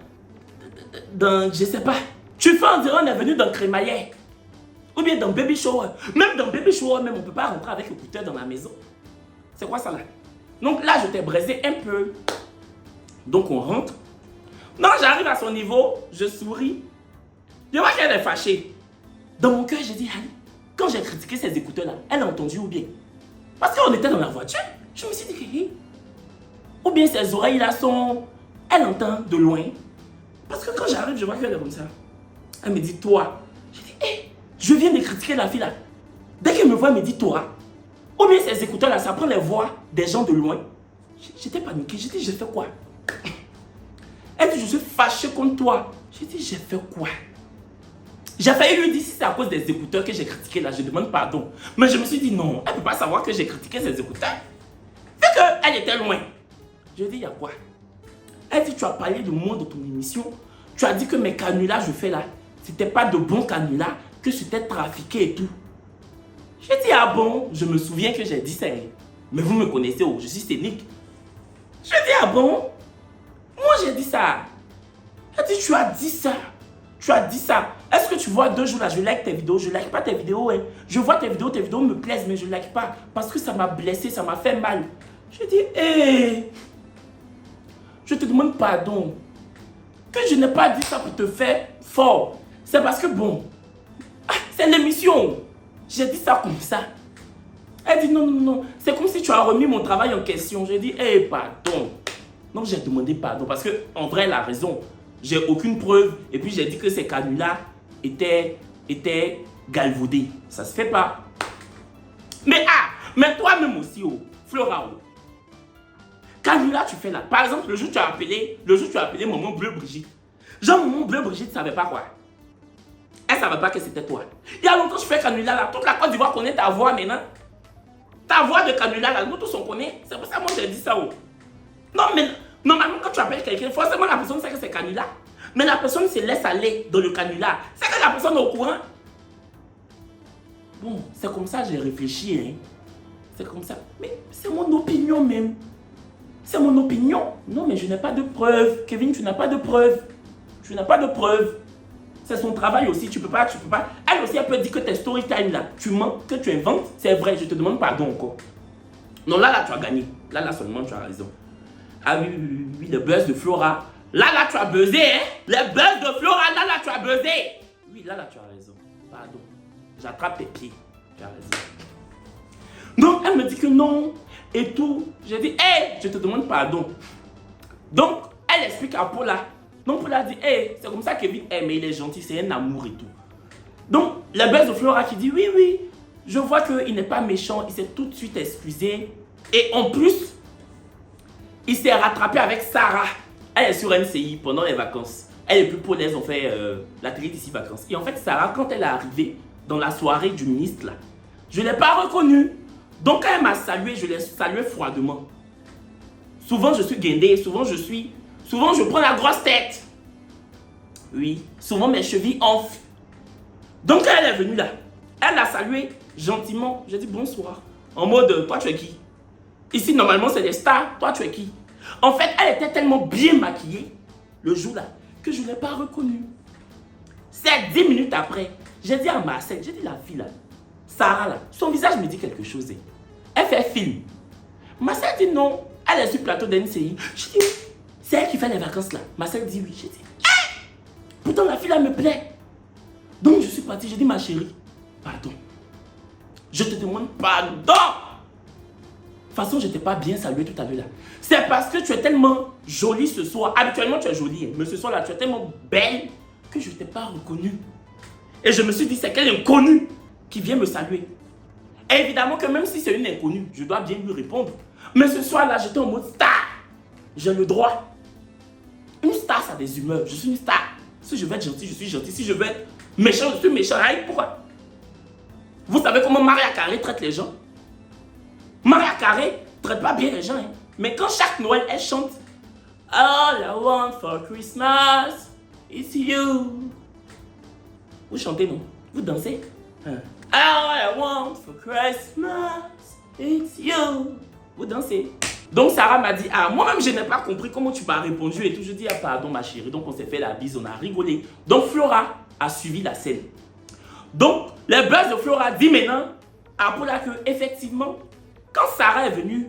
je sais pas. Tu fais, on dirait, on est venu dans Crémaillère. Ou Ou bien dans Baby Shower. Même dans Baby Shower, même, on ne peut pas rentrer avec écouteur dans la maison. C'est quoi ça là? Donc là, je t'ai braisé un peu. Donc on rentre. Non, j'arrive à son niveau, je souris. Je vois qu'elle est fâchée. Dans mon cœur, j'ai dit, quand j'ai critiqué ces écouteurs-là, elle a entendu ou bien? Parce qu'on était dans la voiture. Je me suis dit que, ou bien ses oreilles-là sont... Elle entend de loin. Parce que quand j'arrive, je vois qu'elle est comme ça. Elle me dit, toi. Je dis, je viens de critiquer la fille là. Dès qu'elle me voit, elle me dit, toi. Ou bien ces écouteurs-là, ça prend les voix des gens de loin. J'étais paniqué. J'ai dit, j'ai fait quoi? Elle dit, je suis fâché contre toi. J'ai dit, j'ai fait quoi? J'ai failli lui dire si c'est à cause des écouteurs que j'ai critiqué là, je demande pardon. Mais je me suis dit non, elle ne peut pas savoir que j'ai critiqué ses écouteurs. Vu qu'elle était loin. Je dis, il y a quoi? Elle dit, tu as parlé de moi dans ton émission. Tu as dit que mes canulars je fais là, c'était pas de bons canulars, que c'était trafiqué et tout. J'ai dit, ah bon? Je me souviens que j'ai dit ça. Mais vous me connaissez, je suis scénique. Je dis, ah bon? Moi j'ai dit ça. Elle dit, tu as dit ça. Tu as dit ça. Est-ce que tu vois 2 jours là, je like tes vidéos, je like pas tes vidéos. Hein. Je vois tes vidéos me plaisent, mais je like pas. Parce que ça m'a blessé, ça m'a fait mal. Je dis, je te demande pardon. Que je n'ai pas dit ça pour te faire fort. C'est parce que bon, c'est l'émission. J'ai dit ça comme ça. Elle dit, non. C'est comme si tu as remis mon travail en question. J'ai dit, pardon. Donc j'ai demandé pardon. Parce que en vrai, elle a raison. J'ai aucune preuve. Et puis j'ai dit que ces canulars étaient galvaudés. Ça se fait pas. Mais toi-même aussi, Flora. Canular, tu fais là. Par exemple, le jour où tu as appelé Maman Bleu Brigitte. Genre, Maman Bleu Brigitte ne savait pas quoi. Elle ne savait pas que c'était toi. Il y a longtemps, je fais canular là. Toute la Côte d'Ivoire connaît ta voix maintenant. Ta voix de canular là, nous tous on connaît. C'est pour ça que moi j'ai dit ça. Non, mais normalement, quand tu appelles quelqu'un, forcément la personne sait que c'est canular. Mais la personne se laisse aller dans le canular. C'est que la personne est au courant. Bon, c'est comme ça que j'ai réfléchi. Hein. C'est comme ça. Mais c'est mon opinion même. C'est mon opinion. Non, mais je n'ai pas de preuves. Kevin, tu n'as pas de preuves. Tu n'as pas de preuves. C'est son travail aussi. Tu peux pas. Elle aussi, elle peut dire que tes story time là, tu mens, que tu inventes. C'est vrai, je te demande pardon encore. Non, là, tu as gagné. Là, seulement, tu as raison. Ah oui, le buzz de Flora. Là, tu as buzzé, hein. Le buzz de Flora, là, tu as buzzé. Oui, là, tu as raison. Pardon. J'attrape tes pieds. Tu as raison. Donc, elle me dit que non. Et tout. J'ai dit, je te demande pardon. Donc, elle explique à Paula. Donc, Paula dit, c'est comme ça Kevin mais il est gentil, c'est un amour et tout. Donc, la buzz de Flora qui dit, oui, je vois qu'il n'est pas méchant, il s'est tout de suite excusé. Et en plus, il s'est rattrapé avec Sarah. Elle est sur NCI pendant les vacances. Elle est plus polaise, on fait la télé d'ici vacances. Et en fait, Sarah, quand elle est arrivée dans la soirée du ministre, là, je ne l'ai pas reconnue. Donc, quand elle m'a salué, je l'ai salué froidement. Souvent, je suis guindé. Souvent, je prends la grosse tête. Oui, souvent, mes chevilles enflent. Donc, quand elle est venue là, elle l'a salué gentiment. J'ai dit bonsoir. En mode, toi, tu es qui? Ici, normalement, c'est des stars. Toi, tu es qui? En fait, elle était tellement bien maquillée le jour-là que je ne l'ai pas reconnue. C'est 10 minutes après. J'ai dit à Marcel, j'ai dit la fille là, Sarah là, son visage me dit quelque chose. Elle fait film. Marcel dit non, elle est sur le plateau d'NCI. Je dis, c'est elle qui fait les vacances là. Marcel dit oui. J'ai dit, pourtant la fille là me plaît. Donc je suis parti, j'ai dit ma chérie, pardon. Je te demande pardon. De toute façon, je ne t'ai pas bien salué tout à l'heure là. C'est parce que tu es tellement jolie ce soir. Habituellement, tu es jolie, mais ce soir là, tu es tellement belle que je ne t'ai pas reconnue. Et je me suis dit, c'est quelle inconnue qui vient me saluer. Et évidemment que même si c'est une inconnue, je dois bien lui répondre. Mais ce soir là, j'étais en mode star. J'ai le droit. Une star, ça a des humeurs. Je suis une star. Si je veux être gentil, je suis gentil. Si je veux être méchant, je suis méchant. Pourquoi? Vous savez comment Maria Carré traite les gens? Maria Carré ne traite pas bien les gens. Hein. Mais quand chaque Noël, elle chante All I want for Christmas is you. Vous chantez, non? Vous dansez? All I want for Christmas is you. Vous dansez. Donc Sarah m'a dit, moi-même je n'ai pas compris comment tu m'as répondu et tout. Je dis, pardon ma chérie. Donc on s'est fait la bise, on a rigolé. Donc Flora a suivi la scène. Donc Les buzz de Flora dit maintenant à Paula que, effectivement, quand Sarah est venue,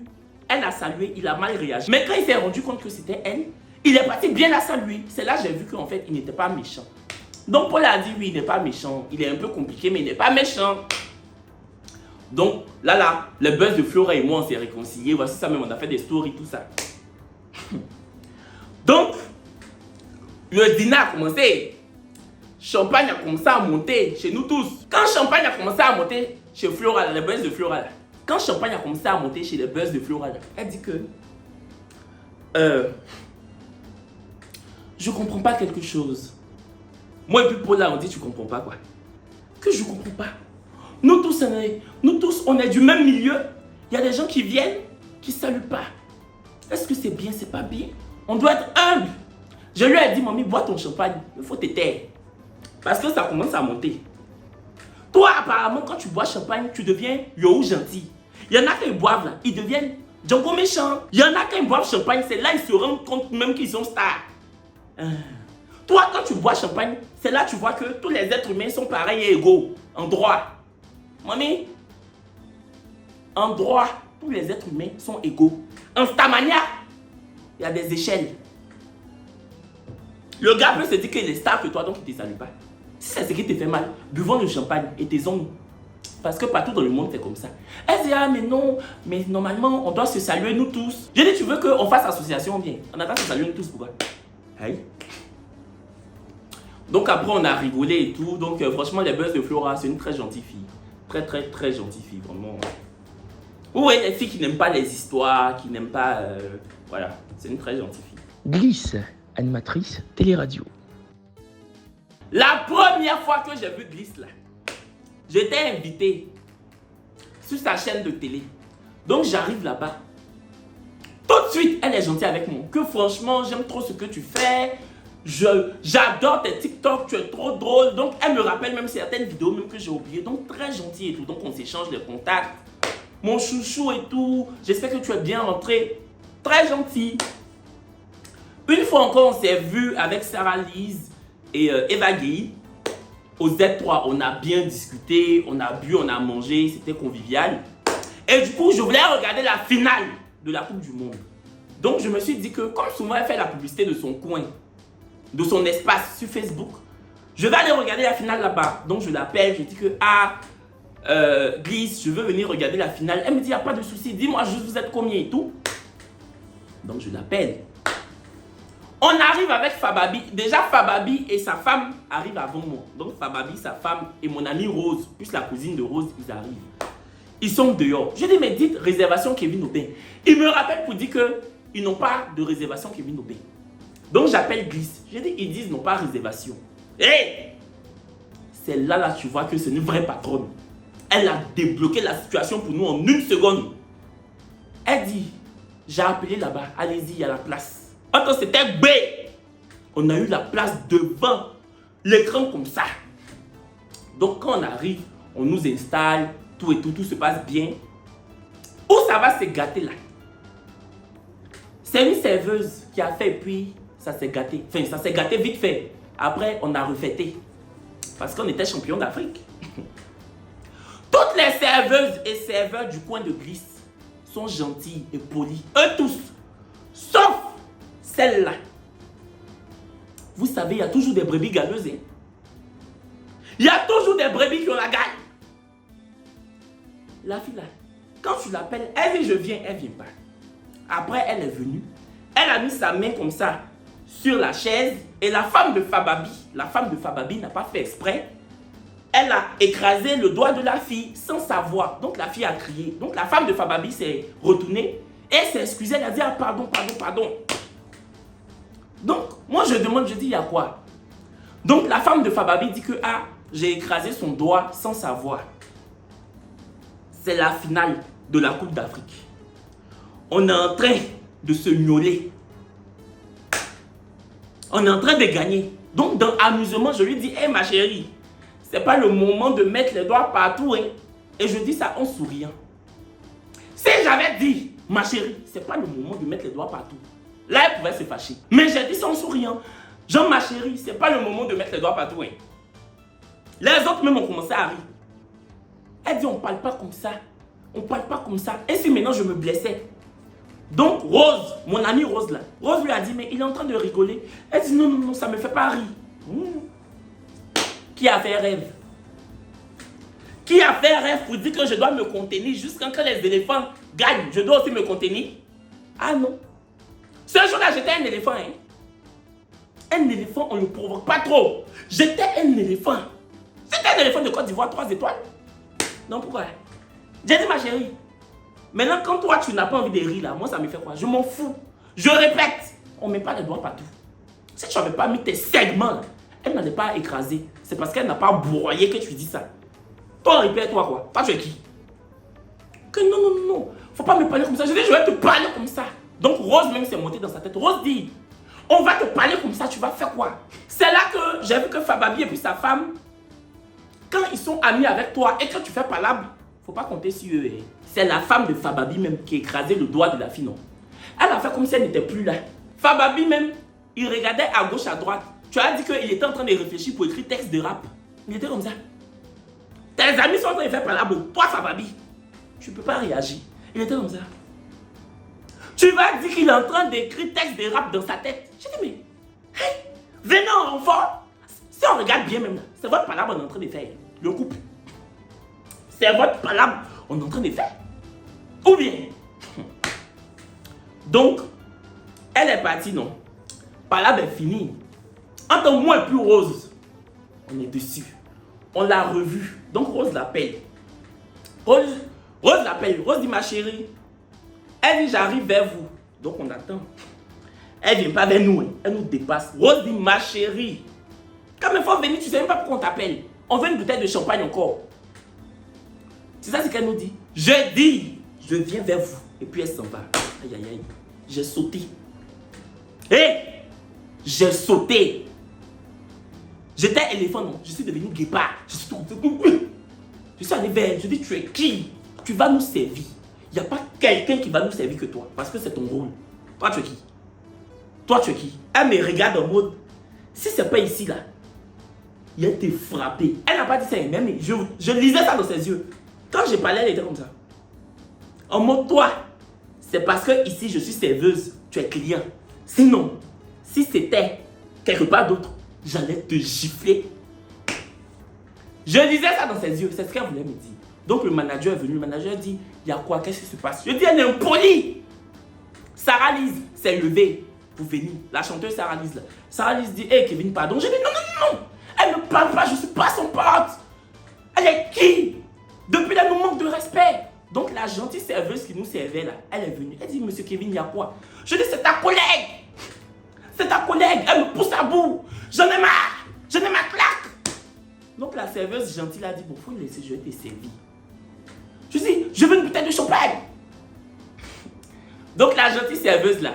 elle a salué, il a mal réagi. Mais quand il s'est rendu compte que c'était elle, il est parti bien la saluer. C'est là que j'ai vu qu'en fait, il n'était pas méchant. Donc Paula a dit, oui, il n'est pas méchant. Il est un peu compliqué, mais il n'est pas méchant. Donc là, le buzz de Flora et moi, on s'est réconciliés. Voici ça même, on a fait des stories, tout ça. Donc, le dîner a commencé. Champagne a commencé à monter chez nous tous. Quand champagne a commencé à monter chez Flora, le buzz de Flora, là, quand champagne a commencé à monter chez les buzz de Flora, là, elle dit que je comprends pas quelque chose. Moi et puis Paula, on dit tu comprends pas quoi? Que je comprends pas. Nous tous, on est du même milieu. Il y a des gens qui viennent, qui saluent pas. Est-ce que c'est bien, c'est pas bien? On doit être humble. Je lui ai dit, mamie, bois ton champagne. Il faut te taire. Parce que ça commence à monter. Toi, apparemment, quand tu bois champagne, tu deviens yo gentil. Il y en a qui boivent là, ils deviennent Django méchant. Il y en a qui boivent champagne, c'est là ils se rendent compte même qu'ils sont stars. Toi, quand tu bois champagne, c'est là que tu vois que tous les êtres humains sont pareils et égaux, en droit. Mamie, en droit, tous les êtres humains sont égaux. En Stamania, il y a des échelles. Le gars peut se dire qu'il est star que toi, donc il ne te salue pas. Si c'est ce qui te fait mal, buvons le champagne et taisons-nous. Parce que partout dans le monde, c'est comme ça. Elle dit, ah mais non, mais normalement, on doit se saluer nous tous. Je dis, tu veux qu'on fasse association bien? On attend de se saluer nous tous, pourquoi? Aïe. Donc après, on a rigolé et tout. Donc franchement, les buzz de Flora, c'est une très gentille fille. Très, très, très gentille fille, vraiment. Oui, les filles qui n'aiment pas les histoires, qui n'aiment pas... voilà, c'est une très gentille fille. Glisse, animatrice télé-radio. La première fois que j'ai vu Glisse là, j'étais invité sur sa chaîne de télé. Donc j'arrive là-bas. Tout de suite, elle est gentille avec moi. Que franchement, j'aime trop ce que tu fais. J'adore tes TikTok, tu es trop drôle. Donc elle me rappelle même certaines vidéos même que j'ai oubliées. Donc très gentille et tout. Donc on s'échange les contacts. Mon chouchou et tout. J'espère que tu es bien rentré. Très gentil. Une fois encore, on s'est vu avec Sarah Lise et Eva Gueye. Au Z3, on a bien discuté, on a bu, on a mangé, c'était convivial. Et du coup, je voulais regarder la finale de la Coupe du Monde. Donc, je me suis dit que, comme souvent elle fait la publicité de son coin, de son espace sur Facebook, je vais aller regarder la finale là-bas. Donc, je l'appelle, je dis que, Glisse, je veux venir regarder la finale. Elle me dit, il n'y a pas de souci, dis-moi juste vous êtes combien et tout. Donc, je l'appelle. On arrive avec Fababi. Déjà, Fababi et sa femme arrivent avant moi. Donc, Fababi, sa femme et mon amie Rose, plus la cousine de Rose, ils arrivent. Ils sont dehors. Je dis, mais dites réservation Kevin Aubin. Ils me rappellent pour dire qu'ils n'ont pas de réservation Kevin Aubin. Donc, j'appelle Glisse. Je dis, ils disent non pas réservation. Hé! C'est là, tu vois que c'est une vraie patronne. Elle a débloqué la situation pour nous en 1 seconde. Elle dit, j'ai appelé là-bas. Allez-y, il y a la place. Quand c'était B, on a eu la place devant l'écran comme ça. Donc quand on arrive, on nous installe, tout et tout se passe bien. Où ça va se gâter là? C'est une serveuse qui a fait et puis ça s'est gâté. Enfin, ça s'est gâté vite fait. Après, on a refêté. Parce qu'on était champion d'Afrique. Toutes les serveuses et serveurs du coin de Glisse sont gentils et polis. Eux tous. Sauf celle-là. Vous savez, il y a toujours des brebis galeuses. Hein? Il y a toujours des brebis qui ont la galle. La fille là, quand tu l'appelles, elle dit je viens, elle vient pas. Après, elle est venue. Elle a mis sa main comme ça sur la chaise. Et la femme de Fababi n'a pas fait exprès. Elle a écrasé le doigt de la fille sans savoir. Donc la fille a crié. Donc la femme de Fababi s'est retournée. Et elle s'est excusée. Elle a dit ah, pardon. Donc, moi je demande, je dis, il y a quoi? Donc, la femme de Fababi dit que, j'ai écrasé son doigt sans savoir. C'est la finale de la Coupe d'Afrique. On est en train de se miauler. On est en train de gagner. Donc, dans l'amusement, je lui dis, hé ma chérie, c'est pas le moment de mettre les doigts partout. Hein. Et je dis ça en souriant. Si j'avais dit, ma chérie, c'est pas le moment de mettre les doigts partout. Là, elle pouvait se fâcher. Mais j'ai dit ça en souriant. Jean, ma chérie, c'est pas le moment de mettre les doigts partout. Hein. Les autres même ont commencé à rire. Elle dit, on ne parle pas comme ça. On ne parle pas comme ça. Et si maintenant je me blessais? Donc Rose, mon amie Rose là, Rose lui a dit, mais il est en train de rigoler. Elle dit, non, non, non, ça ne me fait pas rire. Qui a fait rêve? Qui a fait rêve pour dire que je dois me contenir jusqu'à quand les éléphants gagnent? Je dois aussi me contenir? Ah non. Ce jour-là, j'étais un éléphant. Hein? Un éléphant, on ne le provoque pas trop. J'étais un éléphant. C'était un éléphant de Côte d'Ivoire, 3 étoiles. Non, pourquoi? J'ai dit, ma chérie, maintenant, quand toi, tu n'as pas envie de rire, là, moi, ça me fait quoi? Je m'en fous. Je répète, on ne met pas les doigts partout. Si tu n'avais pas mis tes segments, là, elle n'allait pas écraser. C'est parce qu'elle n'a pas broyé que tu dis ça. Toi, répète-toi quoi? Toi, tu es qui? Que non, non, non, non. Faut pas me parler comme ça. Je dis, je vais te parler comme ça. Donc, Rose même s'est montée dans sa tête. Rose dit, on va te parler comme ça, tu vas faire quoi? C'est là que j'ai vu que Fababi et puis sa femme, quand ils sont amis avec toi et que tu fais palabre, faut pas compter sur eux. Hein. C'est la femme de Fababi même qui a écrasé le doigt de la fille, non? Elle a fait comme si elle n'était plus là. Fababi même, il regardait à gauche, à droite. Tu as dit qu'il était en train de réfléchir pour écrire texte de rap. Il était comme ça. Tes amis sont en train de faire palabre. Toi, Fababi, tu ne peux pas réagir. Il était comme ça. Tu vas dire qu'il est en train d'écrire texte de rap dans sa tête. J'ai dit, mais, hey, venez enfant. Si on regarde bien même, c'est votre palabre qu'on est en train de faire. Le couple. C'est votre palabre qu'on est en train de faire. Ou bien. Donc, elle est partie, non. Palabre est finie. Entre moi et puis Rose, on est dessus. On l'a revue. Donc Rose l'appelle. Rose l'appelle. Rose dit, ma chérie. Elle dit, j'arrive vers vous. Donc on attend. Elle ne vient pas vers nous. Hein. Elle nous dépasse. Rose dit, ma chérie. Quand il faut venir, tu ne sais même pas pourquoi on t'appelle. On veut une bouteille de champagne encore. C'est ça ce qu'elle nous dit. Je dis, je viens vers vous. Et puis elle s'en va. Aïe, aïe, aïe. J'ai sauté. Hé! J'ai sauté. J'étais éléphant, non. Je suis devenu guépard. Je suis allé vers elle. Je dis, tu es qui? Tu vas nous servir. Il n'y a pas quelqu'un qui va nous servir que toi. Parce que c'est ton rôle. Toi, tu es qui? Toi, tu es qui? Elle me regarde en mode, si c'est pas ici, là, il a été frappé. Elle n'a pas dit ça, mais je lisais ça dans ses yeux. Quand j'ai parlé, elle était comme ça. En mode, toi, c'est parce que ici, je suis serveuse. Tu es client. Sinon, si c'était quelque part d'autre, j'allais te gifler. Je lisais ça dans ses yeux. C'est ce qu'elle voulait me dire. Donc le manager est venu. Le manager dit, il y a quoi? Qu'est-ce qui se passe? Je dis, elle est impolie. Sarah Lise s'est levée pour venir. La chanteuse Sarah Lise là. Sarah Lise dit, hé Kevin, pardon. Je dis, non, non, non. Elle ne parle pas. Je ne suis pas son pote. Elle est qui? Depuis là, elle nous manque de respect. Donc la gentille serveuse qui nous servait là, elle est venue. Elle dit, monsieur Kevin, il y a quoi? Je dis, c'est ta collègue. C'est ta collègue. Elle me pousse à bout. J'en ai marre. J'en ai ma claque. Donc la serveuse gentille a dit, bon, faut le laisser, je vais te servir. Je dis, je veux une bouteille de champagne. Donc la gentille serveuse là,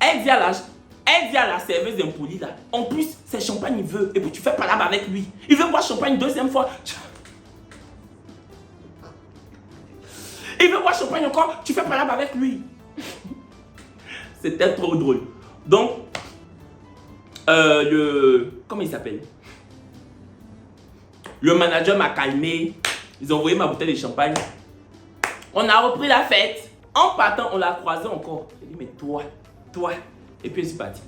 elle dit à la serveuse impolie là, en plus, c'est champagne il veut. Et puis tu fais palabre avec lui. Il veut boire champagne une deuxième fois. Il veut boire champagne encore, tu fais palabre avec lui. C'était trop drôle. Donc, comment il s'appelle? Le manager m'a calmé. Ils ont envoyé ma bouteille de champagne. On a repris la fête. En partant, on l'a croisé encore. J'ai dit, mais toi. Et puis, je suis parti.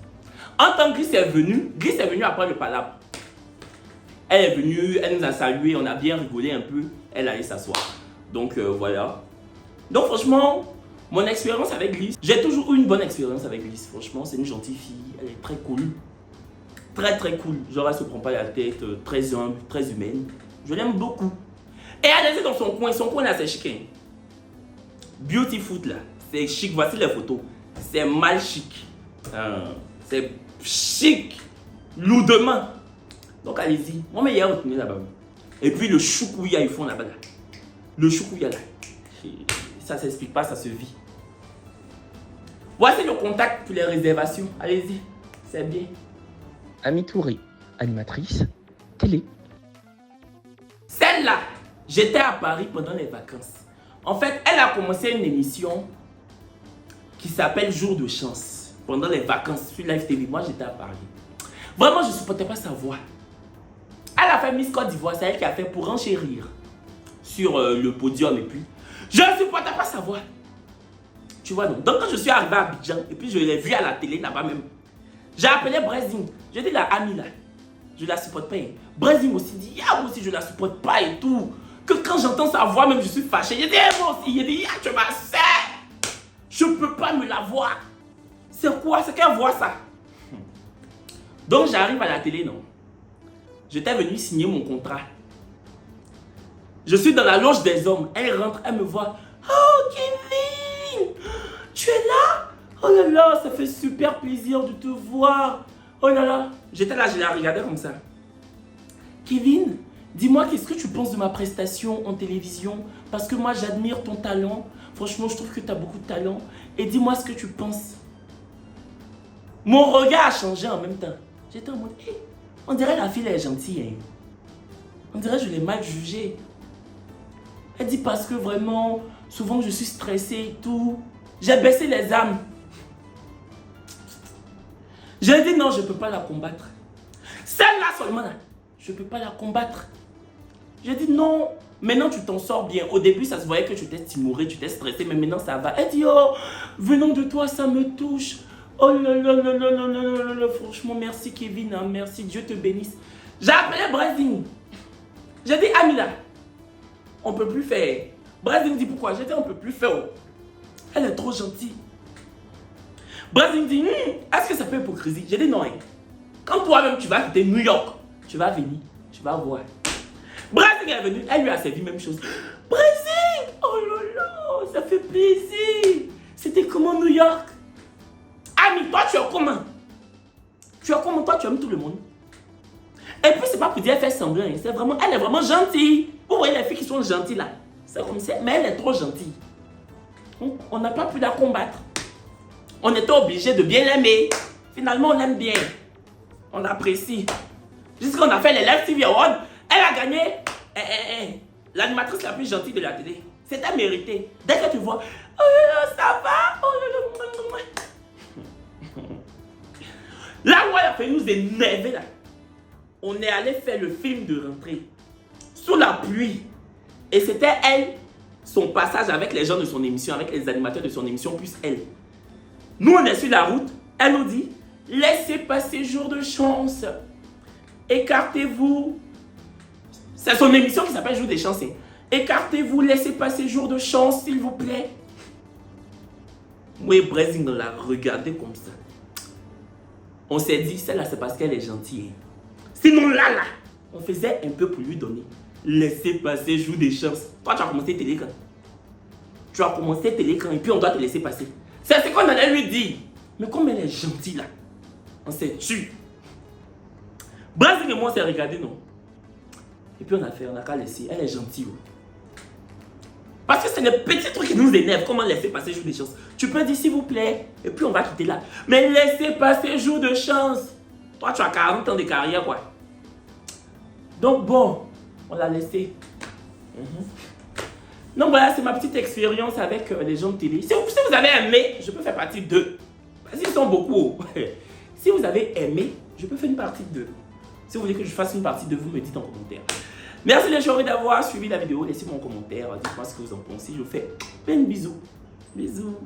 En tant que Gris est venue après le palabre. Elle est venue, elle nous a salué, on a bien rigolé un peu. Elle allait s'asseoir. Donc, voilà. Donc, franchement, mon expérience avec Gris, j'ai toujours eu une bonne expérience avec Gris. Franchement, c'est une gentille fille. Elle est très cool. Très, très cool. Genre, elle se prend pas la tête. Très humble, très humaine. Je l'aime beaucoup. Et elle était dans son coin. Son coin là, c'est chic. Hein? Beauty Foot là, c'est chic. Voici les photos. C'est mal chic. C'est chic. Lourdement. Donc allez-y. Moi, mais il y a un autre là-bas. Et puis le choukouya, ils font là-bas. Là. Le choukouya là. Ça ne s'explique pas, ça se vit. Voici le contact pour les réservations. Allez-y. C'est bien. Ami Touré, animatrice, télé. Celle-là, j'étais à Paris pendant les vacances. En fait, elle a commencé une émission qui s'appelle Jour de chance. Pendant les vacances sur Live TV, moi j'étais à Paris. Vraiment, je ne supportais pas sa voix. Elle a fait Miss Côte d'Ivoire, c'est elle qui a fait pour enchérir sur le podium et puis je ne supportais pas sa voix. Tu vois donc. Donc quand je suis arrivé à Abidjan et puis je l'ai vu à la télé là-bas même, j'ai appelé Brezing. J'ai dit la amie là, je la supporte pas. Brezing aussi dit, moi aussi je la supporte pas et tout. Que quand j'entends sa voix même je suis fâché. J'ai dit, moi aussi, il dit, tu m'as fait. Je peux pas me la voir. C'est quoi? C'est quelle voix ça? Donc j'arrive à la télé, non. J'étais venu signer mon contrat. Je suis dans la loge des hommes. Elle rentre, elle me voit. Oh Kevin, tu es là? Oh là là, ça fait super plaisir de te voir. Oh là là. J'étais là, je la regardais comme ça. Kevin, dis-moi qu'est-ce que tu penses de ma prestation en télévision? Parce que moi j'admire ton talent. Franchement, je trouve que tu as beaucoup de talent. Et dis-moi ce que tu penses. Mon regard a changé en même temps. J'étais en mode, hey, on dirait la fille elle est gentille. Hein. On dirait que je l'ai mal jugée. Elle dit parce que vraiment, souvent je suis stressée et tout. J'ai baissé les âmes. J'ai dit non, je ne peux pas la combattre. Celle-là seulement, là, je ne peux pas la combattre. J'ai dit non, maintenant tu t'en sors bien. Au début, ça se voyait que tu t'es timorée, tu t'es stressée, mais maintenant ça va. Elle dit, oh, venant de toi, ça me touche. Oh là là là là là là là, franchement, merci Kevin, hein, merci, Dieu te bénisse. J'ai appelé Brezing. J'ai dit, Amila, on ne peut plus faire. Brezing dit pourquoi? J'ai dit, on ne peut plus faire. Elle est trop gentille. Brezing dit, est-ce que ça fait hypocrisie? J'ai dit, non. Hein. Quand toi-même, tu vas quitter New York, tu vas venir, tu vas voir. Brezing est venu, elle lui a servi même chose. Brezing, oh là là, ça fait plaisir. C'était comment New York? Ami, toi, tu es comment? Tu es comment? Toi, tu aimes tout le monde. Et puis, c'est pas pour dire elle fait semblant. C'est vraiment, elle est vraiment gentille. Vous voyez les filles qui sont gentilles là. C'est comme ça. Mais elle est trop gentille. Donc, on n'a pas pu la combattre. On était obligé de bien l'aimer. Finalement, on l'aime bien. On l'apprécie. Jusqu'on a fait les Live TV Awards, elle a gagné l'animatrice la plus gentille de la télé. C'était mérité. Dès que tu vois, oh là là, ça va, oh là là. Là où elle a fait nous énerver là, on est allé faire le film de rentrée sous la pluie. Et c'était elle, son passage avec les gens de son émission, avec les animateurs de son émission, plus elle. Nous on est sur la route, elle nous dit, laissez passer jour de chance. Écartez-vous. C'est son émission qui s'appelle Jour des chances. Écartez-vous, laissez passer jour de chance, s'il vous plaît. Moi et Brezing, on l'a regardé comme ça. On s'est dit, celle-là, c'est parce qu'elle est gentille. Sinon, là, on faisait un peu pour lui donner. Laissez passer jour des chances. Toi, tu as commencé télé quand? Tu as commencé télé quand? Et puis, on doit te laisser passer. C'est ce qu'on allait lui dire. Mais comme elle est gentille, là, on s'est tué. Brezing et moi, on s'est regardé, non? Et puis, on a qu'à laisser. Elle est gentille. Parce que c'est le petit truc qui nous énerve. Comment laisser passer jour de chance? Tu peux dire s'il vous plaît. Et puis on va quitter là. Mais laissez passer jour de chance. Toi, tu as 40 ans de carrière, quoi. Donc bon, on l'a laissé. Donc voilà, c'est ma petite expérience avec les gens de télé. Si vous avez aimé, je peux faire partie 2. Parce qu'ils sont beaucoup. Si vous avez aimé, je peux faire une partie 2. Si vous voulez que je fasse une partie 2, vous me dites en commentaire. Merci les chéris d'avoir suivi la vidéo. Laissez-moi un commentaire. Dites-moi ce que vous en pensez. Je vous fais plein de bisous. Bisous.